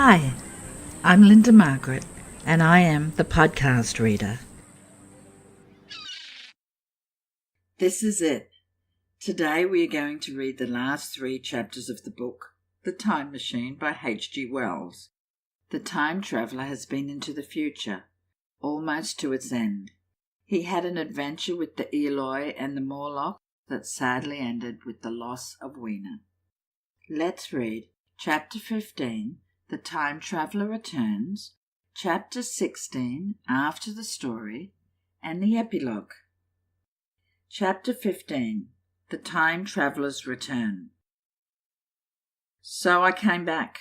Hi, I'm Linda Margaret, and I am the podcast reader. This is it. Today we are going to read the last 3 chapters of the book, The Time Machine by H.G. Wells. The time traveller has been into the future, almost to its end. He had an adventure with the Eloi and the Morlocks that sadly ended with the loss of Weena. Let's read Chapter 15, The Time Traveller Returns, Chapter 16, After the Story, and the Epilogue. Chapter 15, The Time Traveller's Return. So I came back.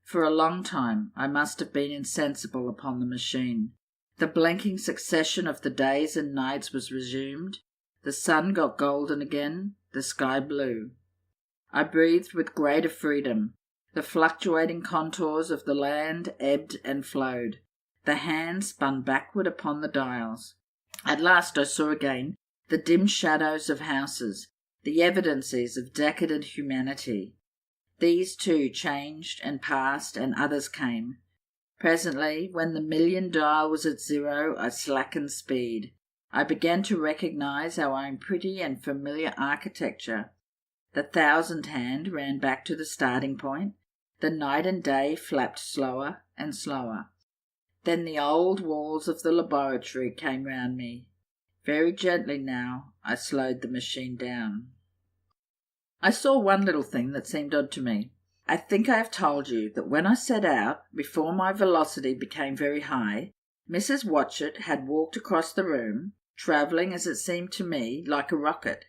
For a long time I must have been insensible upon the machine. The blinking succession of the days and nights was resumed. The sun got golden again, the sky blue. I breathed with greater freedom. The fluctuating contours of the land ebbed and flowed. The hands spun backward upon the dials. At last I saw again the dim shadows of houses, the evidences of decadent humanity. These too changed and passed, and others came. Presently, when the million dial was at 0, I slackened speed. I began to recognize our own pretty and familiar architecture. The 1,000 hand ran back to the starting point. The night and day flapped slower and slower. Then the old walls of the laboratory came round me. Very gently now I slowed the machine down. I saw one little thing that seemed odd to me. I think I have told you that when I set out, before my velocity became very high, Mrs. Watchett had walked across the room, travelling, as it seemed to me, like a rocket.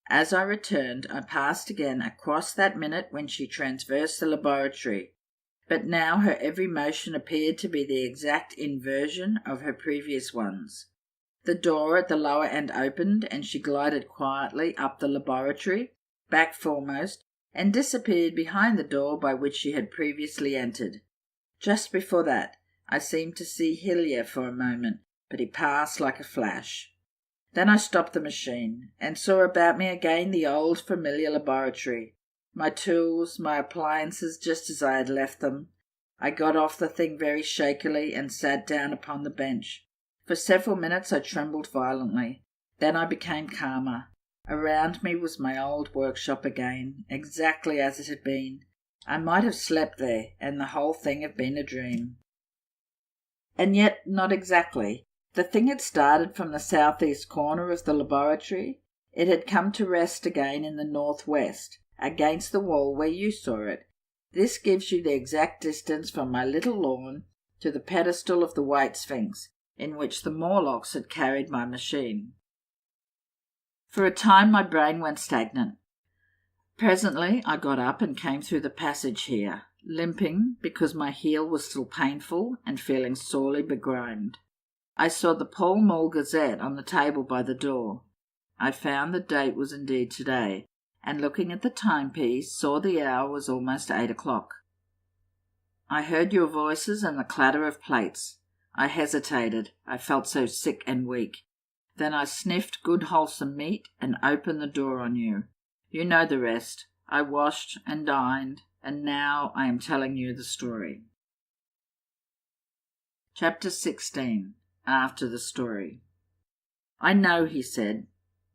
As I returned, I passed again across that minute when she traversed the laboratory, but now her every motion appeared to be the exact inversion of her previous ones. The door at the lower end opened, and she glided quietly up the laboratory, back foremost, and disappeared behind the door by which she had previously entered. Just before that, I seemed to see Hillier for a moment, but he passed like a flash. Then I stopped the machine, and saw about me again the old familiar laboratory. My tools, my appliances, just as I had left them. I got off the thing very shakily and sat down upon the bench. For several minutes I trembled violently. Then I became calmer. Around me was my old workshop again, exactly as it had been. I might have slept there, and the whole thing have been a dream. And yet not exactly. The thing had started from the southeast corner of the laboratory. It had come to rest again in the northwest, against the wall where you saw it. This gives you the exact distance from my little lawn to the pedestal of the White Sphinx, in which the Morlocks had carried my machine. For a time my brain went stagnant. Presently I got up and came through the passage here, limping because my heel was still painful and feeling sorely begrimed. I saw the Pall Mall Gazette on the table by the door. I found the date was indeed today, and looking at the timepiece saw the hour was almost 8 o'clock. I heard your voices and the clatter of plates. I hesitated. I felt so sick and weak. Then I sniffed good wholesome meat and opened the door on you. You know the rest. I washed and dined, and now I am telling you the story. Chapter 16. After the Story. I know, he said,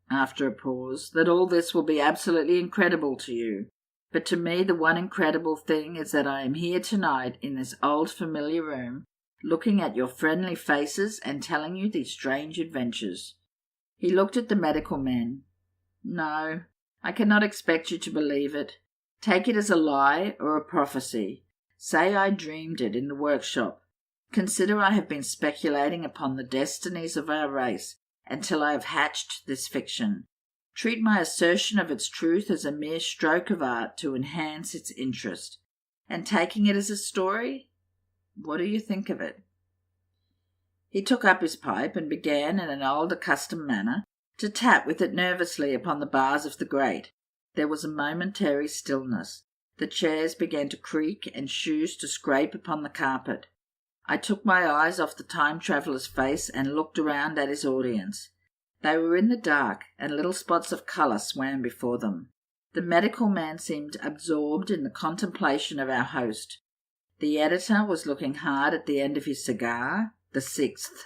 after a pause, that all this will be absolutely incredible to you. But to me the one incredible thing is that I am here tonight in this old familiar room, looking at your friendly faces and telling you these strange adventures. He looked at the medical men. No, I cannot expect you to believe it. Take it as a lie or a prophecy. Say I dreamed it in the workshop. Consider I have been speculating upon the destinies of our race until I have hatched this fiction. Treat my assertion of its truth as a mere stroke of art to enhance its interest. And taking it as a story, what do you think of it? He took up his pipe and began, in an old accustomed manner, to tap with it nervously upon the bars of the grate. There was a momentary stillness. The chairs began to creak and shoes to scrape upon the carpet. I took my eyes off the time-traveller's face and looked around at his audience. They were in the dark, and little spots of colour swam before them. The medical man seemed absorbed in the contemplation of our host. The editor was looking hard at the end of his cigar. The 6th.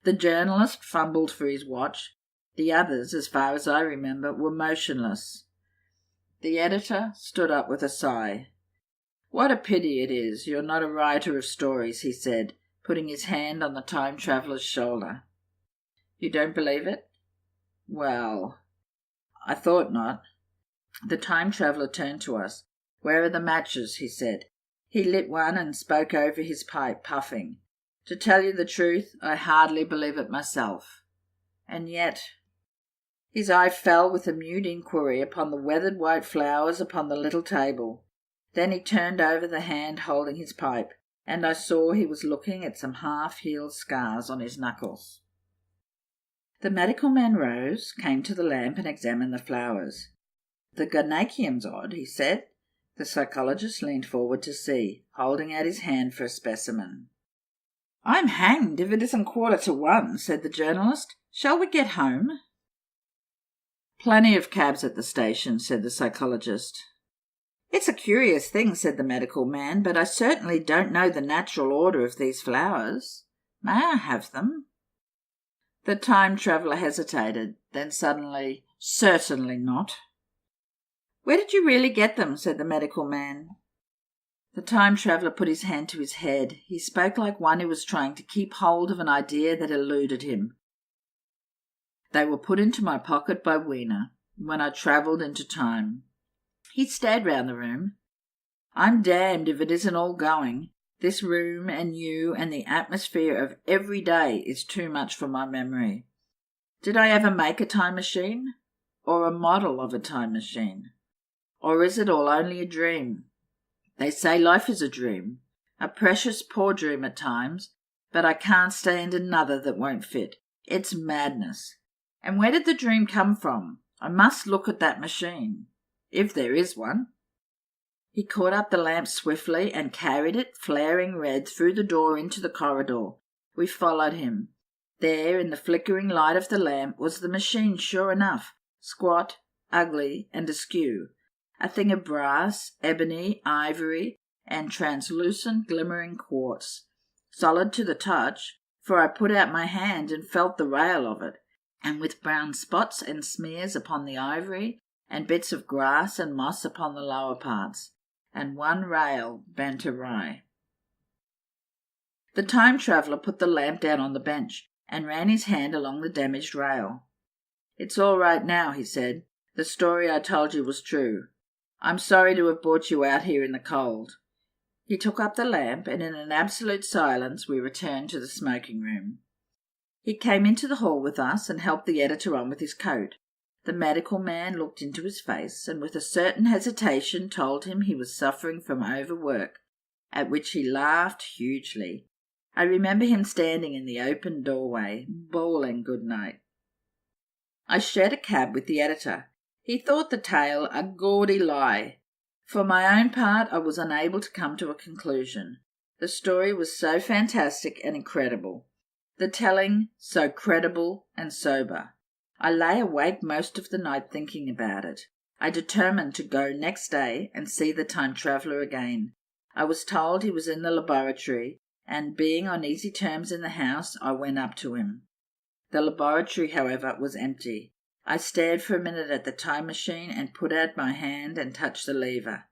The journalist fumbled for his watch. The others, as far as I remember, were motionless. The editor stood up with a sigh. "What a pity it is you're not a writer of stories," he said, putting his hand on the time traveller's shoulder. "You don't believe it?" "Well, I thought not." The time traveller turned to us. "Where are the matches?" he said. He lit one and spoke over his pipe, puffing. "To tell you the truth, I hardly believe it myself. And yet—" His eye fell with a mute inquiry upon the weathered white flowers upon the little table. Then he turned over the hand holding his pipe, and I saw he was looking at some half-healed scars on his knuckles. The medical man rose, came to the lamp and examined the flowers. "The goniacium's odd," he said. The psychologist leaned forward to see, holding out his hand for a specimen. "I'm hanged if it isn't 1:45, said the journalist. "Shall we get home?" "Plenty of cabs at the station," said the psychologist. "It's a curious thing," said the medical man, "but I certainly don't know the natural order of these flowers. May I have them?" The time traveller hesitated, then suddenly, "Certainly not." "Where did you really get them?" said the medical man. The time traveller put his hand to his head. He spoke like one who was trying to keep hold of an idea that eluded him. "They were put into my pocket by Weena when I travelled into time." He stared round the room. "I'm damned if it isn't all going. This room and you and the atmosphere of every day is too much for my memory. Did I ever make a time machine? Or a model of a time machine? Or is it all only a dream? They say life is a dream, a precious poor dream at times, but I can't stand another that won't fit. It's madness. And where did the dream come from? I must look at that machine, if there is one." He caught up the lamp swiftly and carried it, flaring red, through the door into the corridor. We followed him. There, in the flickering light of the lamp, was the machine sure enough, squat, ugly, and askew. A thing of brass, ebony, ivory, and translucent glimmering quartz, solid to the touch, for I put out my hand and felt the rail of it, and with brown spots and smears upon the ivory, and bits of grass and moss upon the lower parts, and one rail bent awry. The time traveller put the lamp down on the bench, and ran his hand along the damaged rail. "It's all right now," he said. "The story I told you was true. I'm sorry to have brought you out here in the cold." He took up the lamp, and in an absolute silence we returned to the smoking room. He came into the hall with us and helped the editor on with his coat. The medical man looked into his face, and with a certain hesitation told him he was suffering from overwork, at which he laughed hugely. I remember him standing in the open doorway, bawling good night. I shared a cab with the editor. He thought the tale a gaudy lie. For my own part, I was unable to come to a conclusion. The story was so fantastic and incredible. The telling so credible and sober. I lay awake most of the night thinking about it. I determined to go next day and see the time traveller again. I was told he was in the laboratory, and being on easy terms in the house, I went up to him. The laboratory, however, was empty. I stared for a minute at the time machine and put out my hand and touched the lever.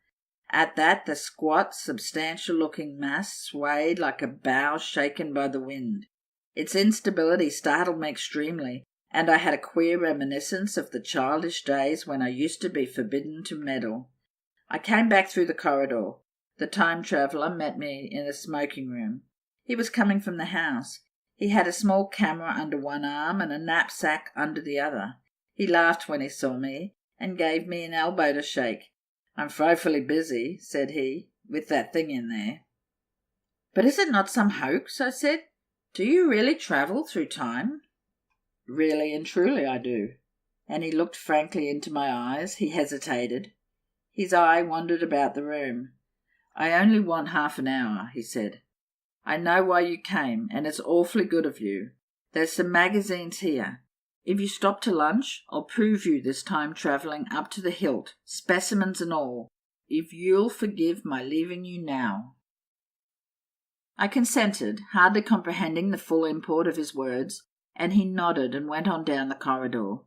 At that, the squat, substantial-looking mass swayed like a bough shaken by the wind. Its instability startled me extremely, and I had a queer reminiscence of the childish days when I used to be forbidden to meddle. I came back through the corridor. The time traveller met me in the smoking room. He was coming from the house. He had a small camera under one arm and a knapsack under the other. He laughed when he saw me, and gave me an elbow to shake. "I'm frightfully busy," said he, "with that thing in there." "But is it not some hoax?" I said. "Do you really travel through time?" "Really and truly I do." And he looked frankly into my eyes. He hesitated. His eye wandered about the room. "I only want half an hour," he said. "I know why you came, and it's awfully good of you. There's some magazines here. If you stop to lunch, I'll prove you this time travelling up to the hilt, specimens and all, if you'll forgive my leaving you now." I consented, hardly comprehending the full import of his words, and he nodded and went on down the corridor.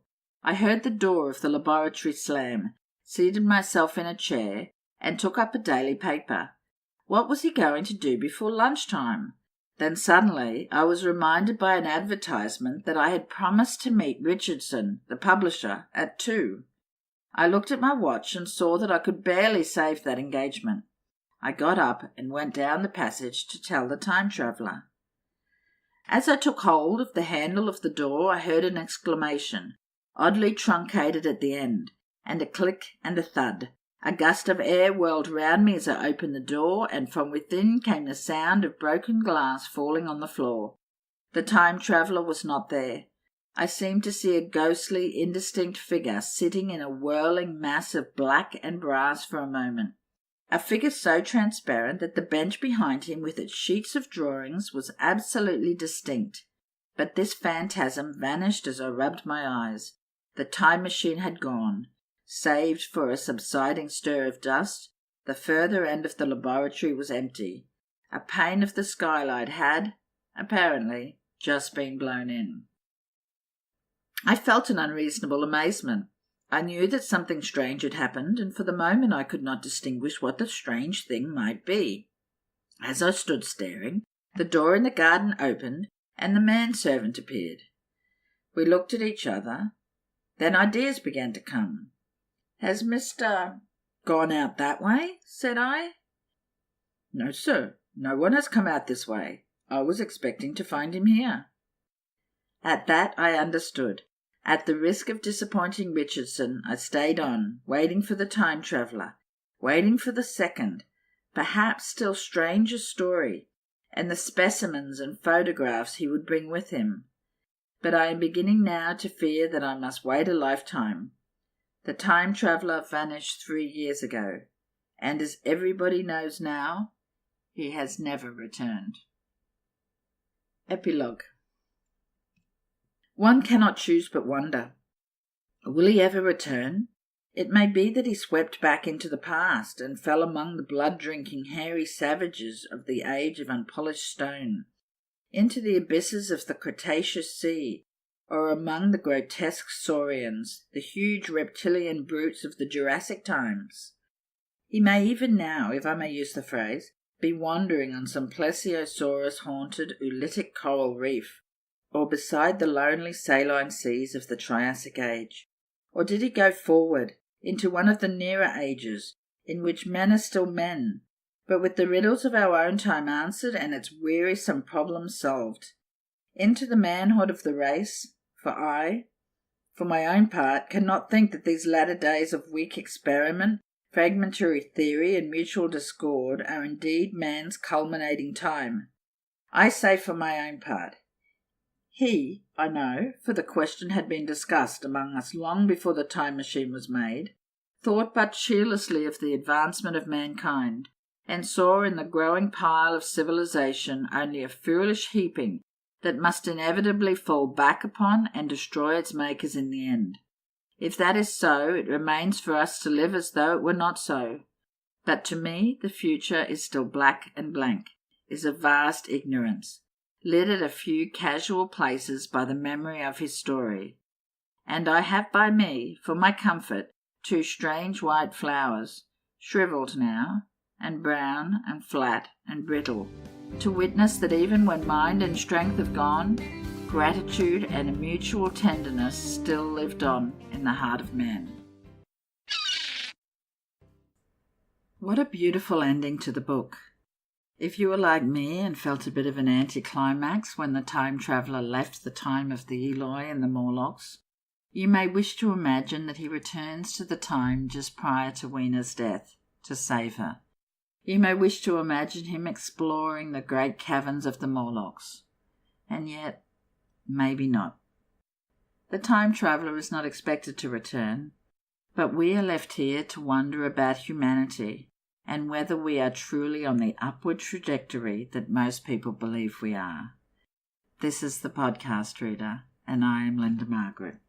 I heard the door of the laboratory slam, seated myself in a chair, and took up a daily paper. What was he going to do before lunchtime? Then suddenly I was reminded by an advertisement that I had promised to meet Richardson, the publisher, at 2. I looked at my watch and saw that I could barely save that engagement. I got up and went down the passage to tell the time traveller. As I took hold of the handle of the door, I heard an exclamation, oddly truncated at the end, and a click and a thud. A gust of air whirled round me as I opened the door, and from within came the sound of broken glass falling on the floor. The time traveller was not there. I seemed to see a ghostly, indistinct figure sitting in a whirling mass of black and brass for a moment. A figure so transparent that the bench behind him with its sheets of drawings was absolutely distinct. But this phantasm vanished as I rubbed my eyes. The time machine had gone. Saved for a subsiding stir of dust, the further end of the laboratory was empty. A pane of the skylight had, apparently, just been blown in. I felt an unreasonable amazement. I knew that something strange had happened, and for the moment I could not distinguish what the strange thing might be. As I stood staring, the door in the garden opened, and the manservant appeared. We looked at each other. Then ideas began to come. "Has Mr. gone out that way?" said I. "No, sir. No one has come out this way. I was expecting to find him here." At that I understood. At the risk of disappointing Richardson, I stayed on, waiting for the time traveller, waiting for the second, perhaps still stranger story, and the specimens and photographs he would bring with him. But I am beginning now to fear that I must wait a lifetime. The time traveller vanished 3 years ago, and as everybody knows now, he has never returned. Epilogue. One cannot choose but wonder. Will he ever return? It may be that he swept back into the past and fell among the blood-drinking, hairy savages of the age of unpolished stone, into the abysses of the Cretaceous Sea, or among the grotesque saurians, the huge reptilian brutes of the Jurassic times. He may even now, if I may use the phrase, be wandering on some plesiosaurus-haunted Ulitic coral reef, or beside the lonely saline seas of the Triassic Age. Or did he go forward, into one of the nearer ages, in which men are still men, but with the riddles of our own time answered and its wearisome problems solved? Into the manhood of the race, for I, for my own part, cannot think that these latter days of weak experiment, fragmentary theory, and mutual discord are indeed man's culminating time. I say for my own part, he, I know, for the question had been discussed among us long before the time machine was made, thought but cheerlessly of the advancement of mankind, and saw in the growing pile of civilization only a foolish heaping that must inevitably fall back upon and destroy its makers in the end. If that is so, it remains for us to live as though it were not so. But to me the future is still black and blank, is a vast ignorance, lit at a few casual places by the memory of his story. And I have by me, for my comfort, 2 strange white flowers, shrivelled now, and brown and flat and brittle, to witness that even when mind and strength have gone, gratitude and a mutual tenderness still lived on in the heart of man. What a beautiful ending to the book. If you were like me and felt a bit of an anticlimax when the time traveller left the time of the Eloi and the Morlocks, you may wish to imagine that he returns to the time just prior to Weena's death to save her. You may wish to imagine him exploring the great caverns of the Morlocks. And yet, maybe not. The time traveller is not expected to return, but we are left here to wonder about humanity and whether we are truly on the upward trajectory that most people believe we are. This is the podcast reader, and I am Linda Margaret.